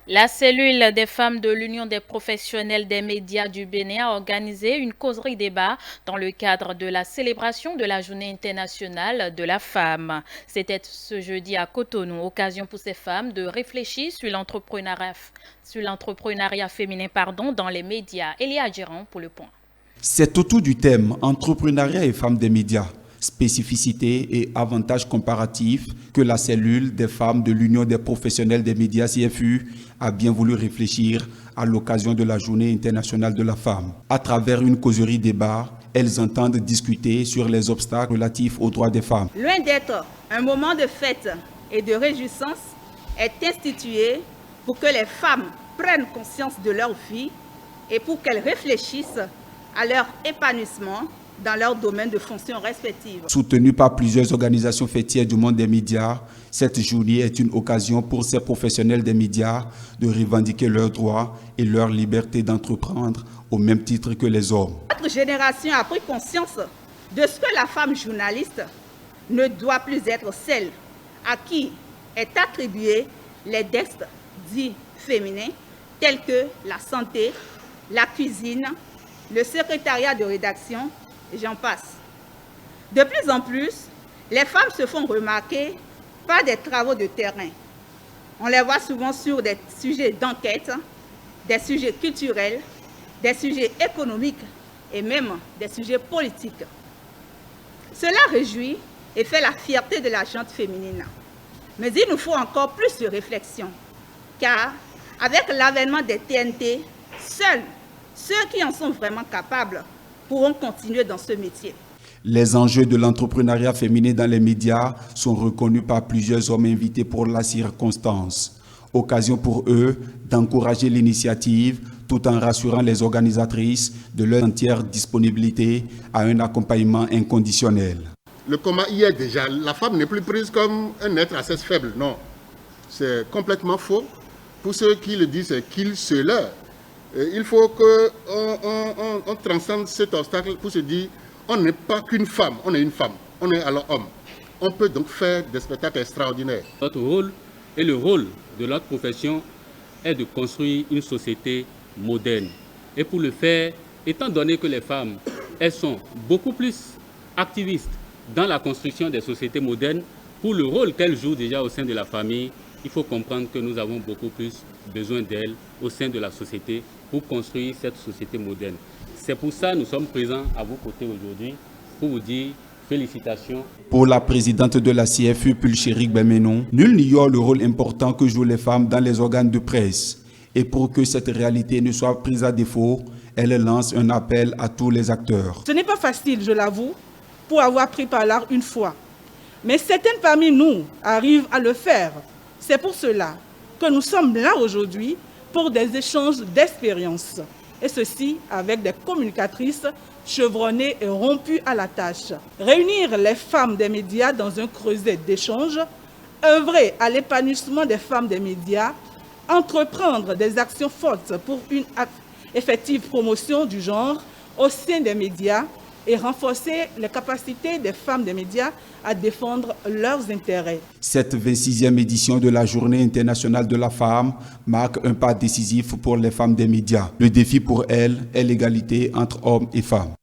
La cellule des femmes de l'Union des professionnels des médias du Bénin a organisé une causerie débat dans le cadre de la célébration de la Journée internationale de la femme. C'était ce jeudi à Cotonou, occasion pour ces femmes de réfléchir sur l'entrepreneuriat féminin dans les médias. Elia Djiran pour le point. C'est autour du thème entrepreneuriat et femmes des médias, spécificités et avantages comparatifs que la cellule des femmes de l'Union des professionnels des médias CFU a bien voulu réfléchir à l'occasion de la Journée internationale de la femme. À travers une causerie débat, elles entendent discuter sur les obstacles relatifs aux droits des femmes. Loin d'être un moment de fête et de réjouissance, est institué pour que les femmes prennent conscience de leur vie et pour qu'elles réfléchissent à leur épanouissement dans leur domaine de fonction respective. Soutenue par plusieurs organisations fêtières du monde des médias, cette journée est une occasion pour ces professionnels des médias de revendiquer leurs droits et leur liberté d'entreprendre au même titre que les hommes. Notre génération a pris conscience de ce que la femme journaliste ne doit plus être celle à qui est attribué les desks dits féminins tels que la santé, la cuisine, le secrétariat de rédaction, et j'en passe. De plus en plus, les femmes se font remarquer par des travaux de terrain. On les voit souvent sur des sujets d'enquête, des sujets culturels, des sujets économiques et même des sujets politiques. Cela réjouit et fait la fierté de la gente féminine. Mais il nous faut encore plus de réflexion, car avec l'avènement des TNT, seuls ceux qui en sont vraiment capables pourront continuer dans ce métier. Les enjeux de l'entrepreneuriat féminin dans les médias sont reconnus par plusieurs hommes invités pour la circonstance. Occasion pour eux d'encourager l'initiative tout en rassurant les organisatrices de leur entière disponibilité à un accompagnement inconditionnel. Le combat y est déjà. La femme n'est plus prise comme un être assez faible. Non, c'est complètement faux. Pour ceux qui le disent, c'est qu'ils se leurrent. Il faut qu'on transcende cet obstacle pour se dire on n'est pas qu'une femme, on est une femme, on est alors homme. On peut donc faire des spectacles extraordinaires. Notre rôle et le rôle de notre profession est de construire une société moderne. Et pour le faire, étant donné que les femmes, elles sont beaucoup plus activistes dans la construction des sociétés modernes, pour le rôle qu'elles jouent déjà au sein de la famille, il faut comprendre que nous avons beaucoup plus besoin d'elles au sein de la société pour construire cette société moderne. C'est pour ça que nous sommes présents à vos côtés aujourd'hui pour vous dire félicitations. Pour la présidente de la CFU, Pulchérik Bemenon, nul n'ignore le rôle important que jouent les femmes dans les organes de presse. Et pour que cette réalité ne soit prise à défaut, elle lance un appel à tous les acteurs. Ce n'est pas facile, je l'avoue, pour avoir pris par l'art une fois. Mais certaines parmi nous arrivent à le faire. C'est pour cela que nous sommes là aujourd'hui pour des échanges d'expériences. Et ceci avec des communicatrices chevronnées et rompues à la tâche. Réunir les femmes des médias dans un creuset d'échanges, œuvrer à l'épanouissement des femmes des médias, entreprendre des actions fortes pour une effective promotion du genre au sein des médias et renforcer les capacités des femmes des médias à défendre leurs intérêts. Cette 26e édition de la Journée internationale de la femme marque un pas décisif pour les femmes des médias. Le défi pour elles est l'égalité entre hommes et femmes.